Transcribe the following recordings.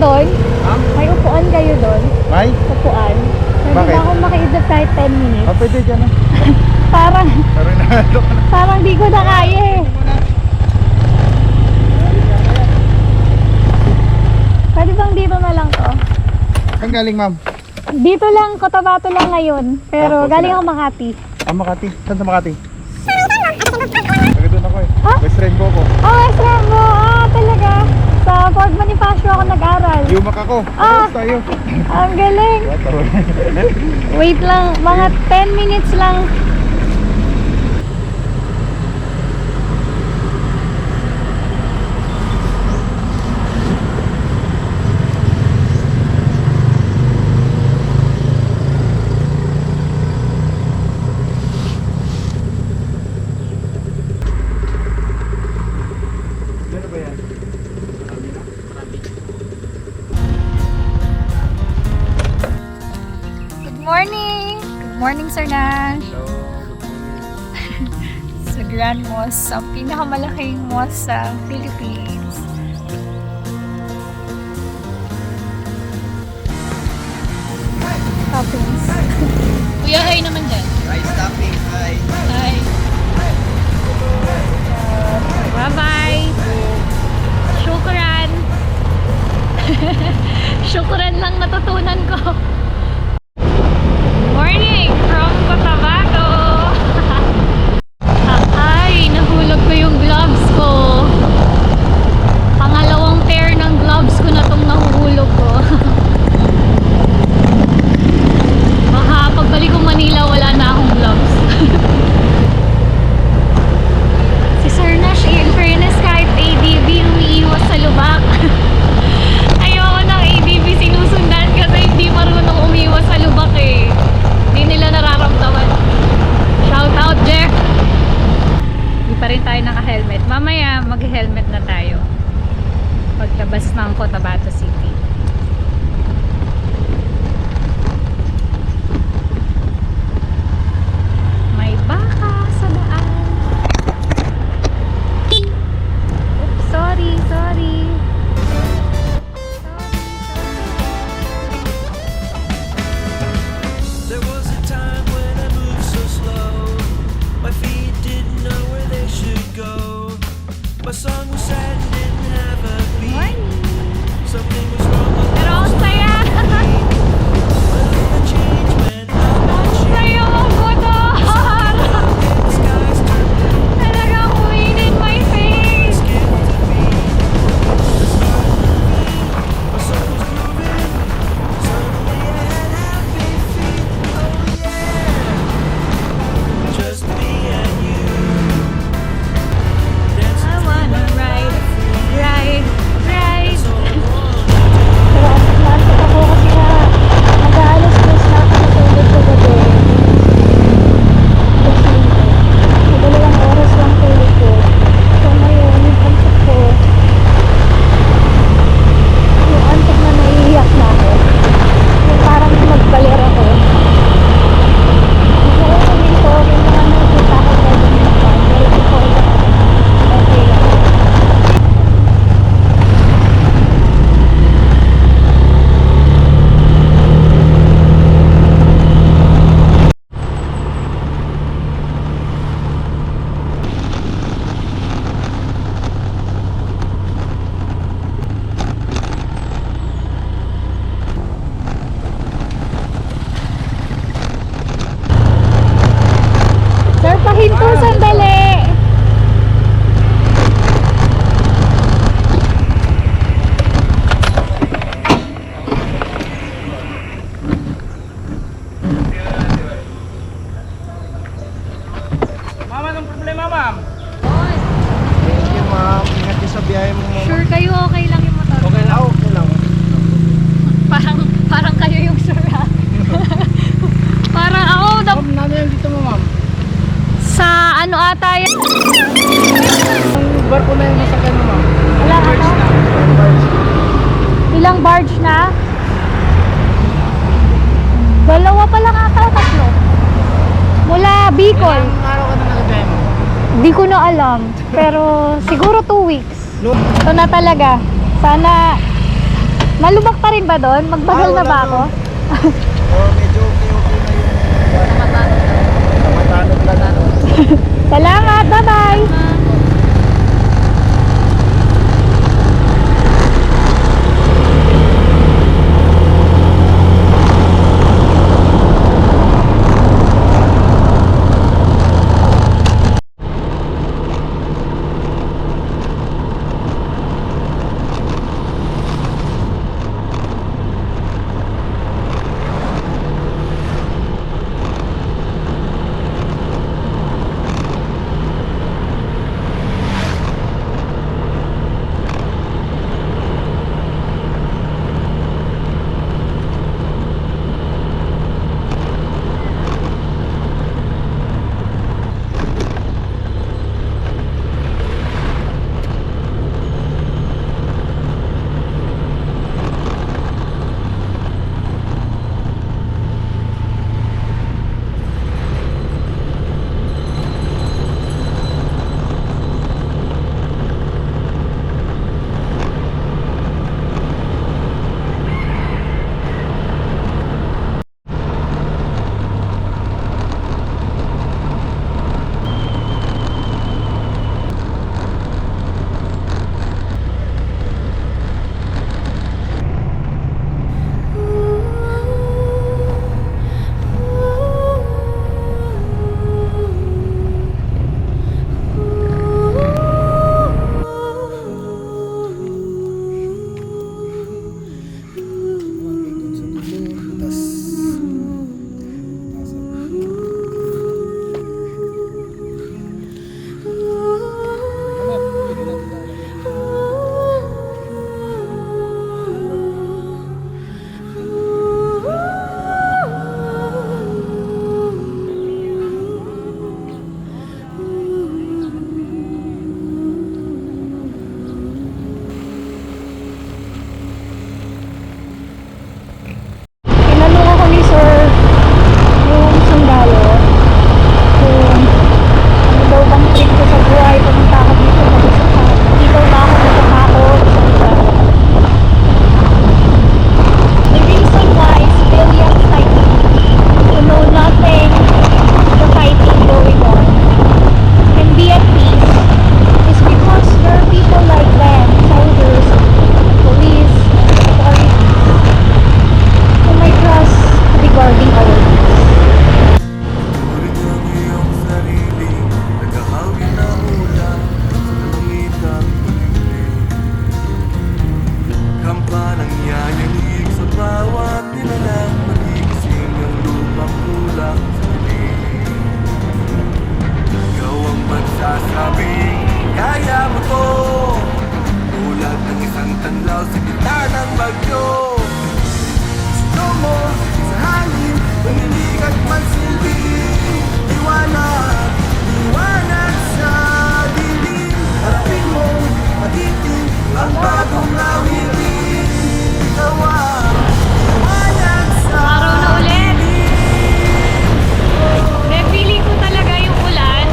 doon? Ha? May upuan kayo doon? May? Upuan? Pwede Bakit? ba akong makiidlip kahit 10 minutes? Ah, pwede dyan ah. Parang, Pero nahalo ka na. parang di ko na kaya eh. Pwede bang dito na lang to? Saan galing ma'am? Dito lang, Cotabato lang ngayon. Pero Tapos galing na. ako Makati. Ah, Makati. Saan sa Makati? Taga doon ako eh. Ah? Best friend ko. Oh, restaurant mo! Ah, talaga? Sa Fort Bonifacio ako nag-aral. Yumak ako. Ah. Tapos tayo. Ang galing! What? Wait lang, mga 10 minutes lang. Ano ba yan? Good morning! Good morning, Sir Nash! Hello. Sa Grand Mosque, ang pinakamalaking mosque sa Philippines. Toppings. Kuya, hi naman dyan. Rice topping. Hi. Hi. Bye-bye. Shukran. Shukran lang natutunan ko. Morning from Cotabato. Ay, nahulog ko yung gloves ko. Pangalawang pair ng gloves ko na tong nahuhulog ko. Baka pagbalik ko Manila, wala na akong gloves. Si Sir Nash, in fairness, kahit ADB, umiiwas sa lubak. Ayoko ng ADB sinusundan kasi hindi marunong umiwas sa lubak eh. Hindi nila nararamdaman. Shout out, Jeff! Hindi pa rin tayo naka-helmet. Mamaya, mag-helmet na tayo. Pagtabas ng Cotabato City. May baka sa daan. Oops, sorry, sorry. There was a time when I moved so slow. My feet didn't know where they should go. My song was sad and didn't have a beat. Morning! Something was wrong with Pero ang saya! the change when I'm not sure. Saya mong motor! The skies turned blue. Talagang wind in my face! Scared to be. I started moving. My soul was grooving. Suddenly I had happy feet. Oh yeah. Just me and you. Dancing I wanna ride, ride, ride. so long. Pero naantok ako kasi nga mag-aalas-alas na ako natulog sa gabi. Kasi dalawang oras lang tulog ko. So ngayon, yung antok ko, yung antok na naiiyak na ako. Yung parang magbaler ako. Ngayon dito, may mga nakikita ko na din yung pan. Pero di ko ito, okay lang. Sir, pahinto sandali. Mama, anong problema, ma'am? Thank you ma'am. Ingat ka sa biyahe mo ma'am. Sure kayo, okay lang yung motor. Okay lang. Okay lang. Parang kayo yung sure ha. Parang ako Ma'am, nano yung dito mo, ma'am? sa ano ata yan. Ang barko na yung nasakyan mo, ma'am. Wala ka First to? na. Ilang barge na? Dalawa pa lang ata o tatlo. Mula Bicol. Ilang araw ka na nagbiyahe mo? Di ko na alam. Pero siguro 2 weeks. No. Ito na talaga. Sana Nalubak pa rin ba doon? Magbagal na ba ako? Oh, medyo okay na yung namatanod lang. Salamat, bye-bye! Tinanong ako ni Sir yung sundalo kung ano daw bang trip ko sa buhay pumunta ako dito hindi daw na ako natatakot sa sundalo. The reason why civilians like me who know nothing the fighting going on can be at peace is because there are people like them, soldiers, police, authorities whom I trust to be guarding our peace. Ngunit ang iyong sarili, nagahawin na mula sa kalangitang tulimlim. Kampanang yayanig sa bawat nilalang, magigising ang lupang kulang sa dilim. Ikaw ang magsasabing, kaya mo to, tulad ng isang tanlaw sa gitna ng bagyo. Gusto mo sa hangin, panilig at magsilbing liwanag, liwanag sa dilim. Harapin mo, matitim ang bagong awitin. Ikaw ang liwanag sa Araw na ulit. Hindi, feeling ko talaga yung ulan.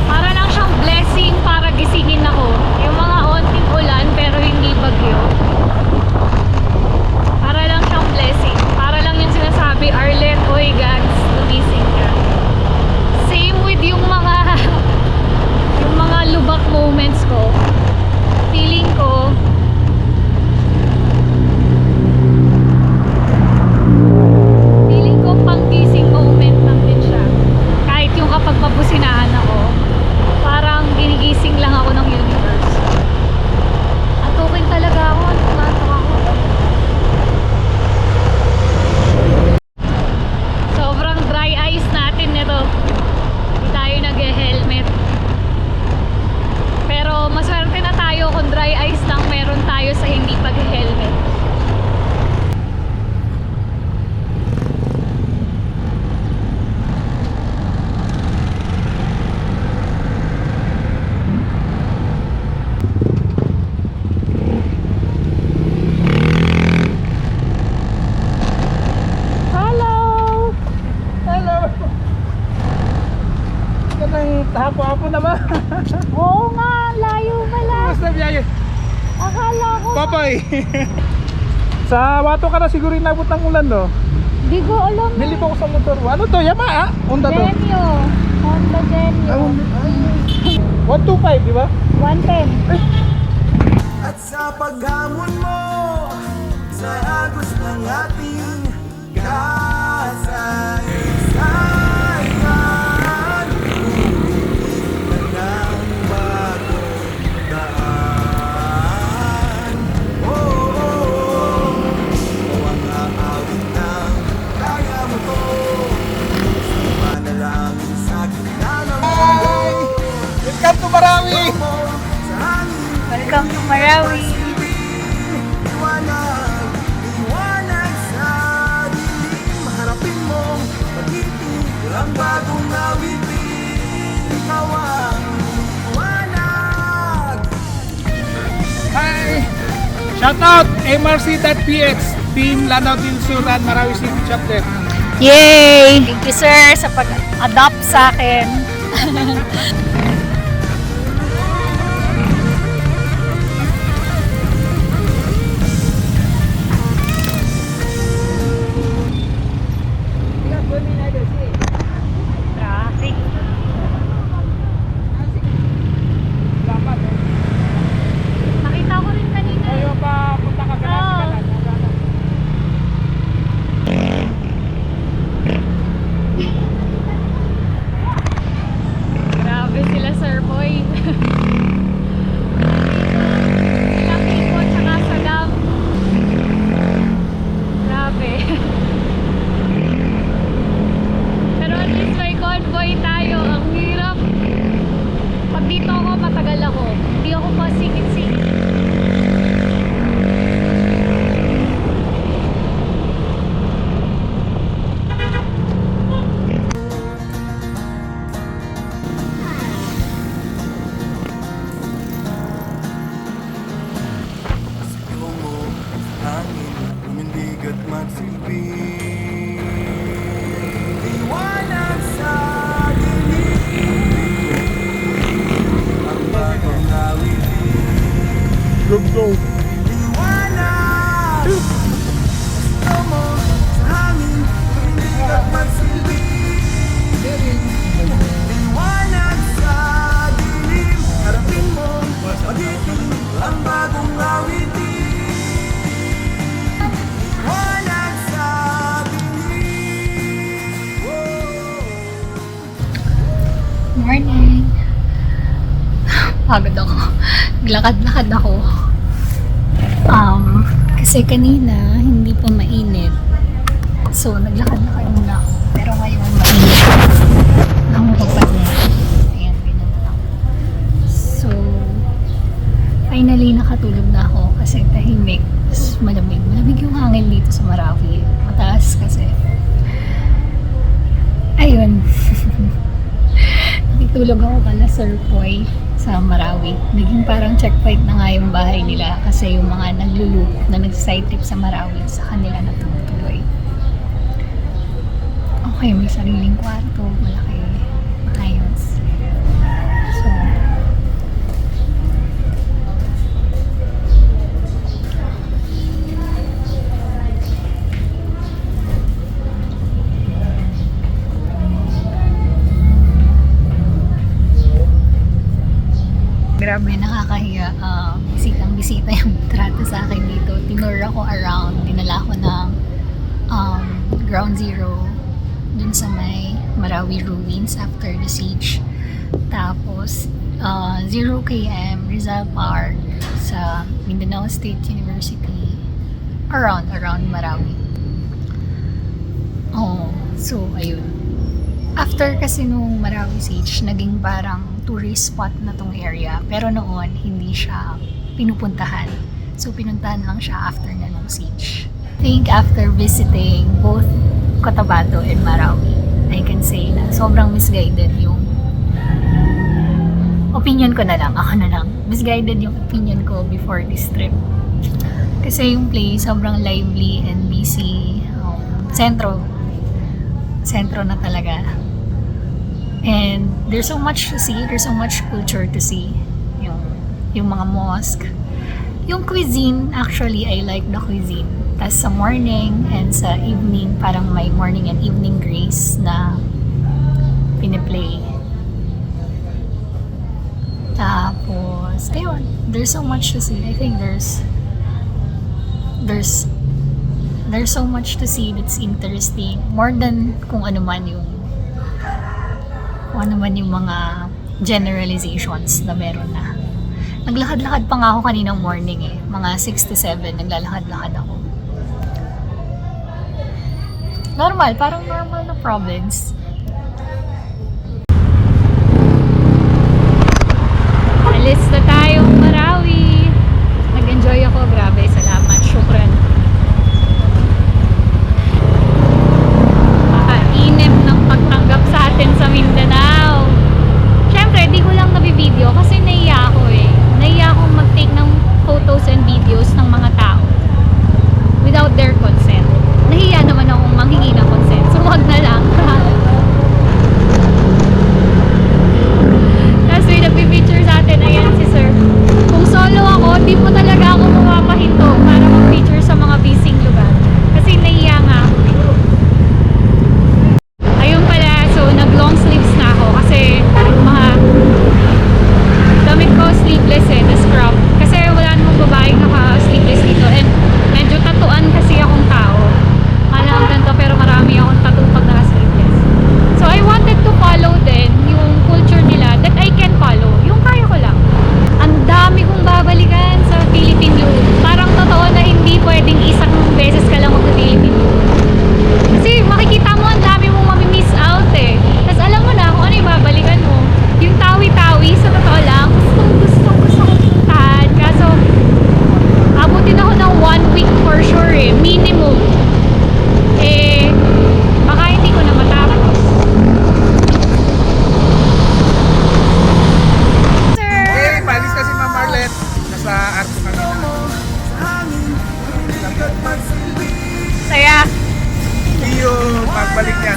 Para lang siyang blessing para gisingin ako. Yung mga onting ulan pero hindi bagyo. Para lang siyang blessing. Para lang yung sinasabi, Arlet, oy Gags, gumising ka. Same with yung mga lubak moments ko. Feeling ko, pang-gising moment lang din siya. Kahit yung kapag mabusinahan ako, parang ginigising lang ako ng universe. At okay talaga ako. Tumatak ako. Sobrang dry ice natin nito. Hindi tayo nag-helmet. Pero maswerte na tayo kung dry ice lang meron tayo sa hindi pag-helmet. Hapo-hapo naman. Oo nga, layo pala. Basta biyahe. Akala ko Papay. Sa Wato ka na siguro inabot ng ulan, no? Di ko alam. Bili po ko sa motor. Ano to? Yamaha? Honda to? Genio. Honda Genio. 125, di ba? 110. At sa paghamon mo sa agos ng ating kasaysayan, ulit na ng bagong daan. Ang aawit na kaya mo to, sa panalangin sa gitna ng mundo. Welcome to Marawi! Sa hangin Welcome to Marawi. liwanag, liwanag sa dilim. Harapin mo, pag-ibig ang bagong awitin. Ikaw ang liwanag. Hi! Shoutout MRC.px Team Lanao del Sur and Marawi City Chapter. Yay! Thank you, sir, sa pag-adopt sa akin. Traffic. Nakita ko rin kanina. Ayaw pa punta ka Oo. Grabe sila, Sir Boy. Sila Pico tsaka Saddam. Grabe. Pero at least may convoy tayo. Ang hirap. Pag dito ako, matagal ako. Hindi ako pa singit-singit. Sigaw mo sa hangin, umindig at magsilbi. Liwanag sa dilim. Ang bagong awitin. Go, go! Liwanag! Sigaw mo sa hangin, umindig at magsilbi. Liwanag sa dilim. Harapin mo, pag-ibig ang bagong awitin. Liwanag sa dilim. Morning. Pagod ako. Naglakad-lakad ako. Kasi kanina hindi pa mainit. So, naglakad-lakad muna ako. Pero ngayon mainit. Ako magpagpagod. Ayan, ganun lang. So, finally nakatulog na ako kasi tahimik. Tapos malamig. Malamig yung hangin dito sa Marawi. Mataas kasi. Ayun. Natulog ako kala Sir Poy sa Marawi. Naging parang checkpoint na nga yung bahay nila kasi yung mga naglulup na nag-side trip sa Marawi sa kanila na tumutuloy. Okay, may sariling kwarto, malaki, maayos. So, grabe, nakakahiya. Bisitang-bisita yung trato sa akin dito. Tinur ako around. Dinala ko ng ground zero dun sa may Marawi ruins after the siege. Tapos, 0 km Rizal Park sa Mindanao State University around Marawi. Oh, so ayun. After kasi nung Marawi siege, naging parang tourist spot na tong area. Pero noon, hindi siya pinupuntahan. So, pinuntahan lang siya after na nung siege. I think after visiting both Cotabato and Marawi, I can say na sobrang misguided yung opinion ko na lang. Ako na lang. Misguided yung opinion ko before this trip. Kasi yung place, sobrang lively and busy. Sentro na talaga. And there's so much to see, there's so much culture to see. Yung mga mosque, Yung cuisine, actually, I like the cuisine. Tapos sa morning and sa evening, parang may morning and evening grace na piniplay. Tapos, ayun, there's so much to see. I think there's so much to see that's interesting. More than kung ano man yung mga generalizations na meron na. Naglakad-lakad pa nga ako kaninang morning eh. Mga 6 to 7, naglalakad-lakad ako. Normal, parang normal na province. Alis na tayong Marawi. Nag-enjoy ako, grabe. Salamat, syukran. Makainip ng pagtanggap sa atin sa Mindanao. Siyempre, di ko lang nabibideo kasi naiya ako eh. Naiya akong mag-take ng photos and videos ng mga tao without their consent. Nahiya naman akong manghingi ng consent. So, wag na lang. Tapos may nagpipicture sa atin. Ayan si sir. Kung solo ako, di mo talaga ako mapapahinto para mag-picture sa mga busy lugar. Kasi nahiya nga ako. Ayun pala, so nag-long sleeves na ako kasi mga damit ko sleeveless eh, na scrub. Kasi wala namang babaeng naka-sleeveless dito. And medyo tatuan kasi akong tao. Kala ang ganito pero marami akong tattoo pag naka-sleeveless. So I wanted to follow din yung culture nila that I can follow. Yung kaya ko lang. Ang dami kong babalikan sa Philippine Loop. Parang totoo na hindi pwedeng isang beses ka lang mag-Philippine Loop. Kasi makikita mo ang dami mong mamimiss out eh. Tapos alam mo na kung ano yung babalikan mo. Yung tawi-tawi, sa totoo lang, gusto ko puntahan. Kaso, abutin ako ng 1 week for sure eh. Minimum. Eh, baka hindi ko na matapos. Sir! Okay, paalis na si Ma'am Marlette. Nasa Arco kami na. Saya. See you, pagbalik niya.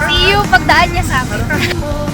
See you pagdaan niya sa amin.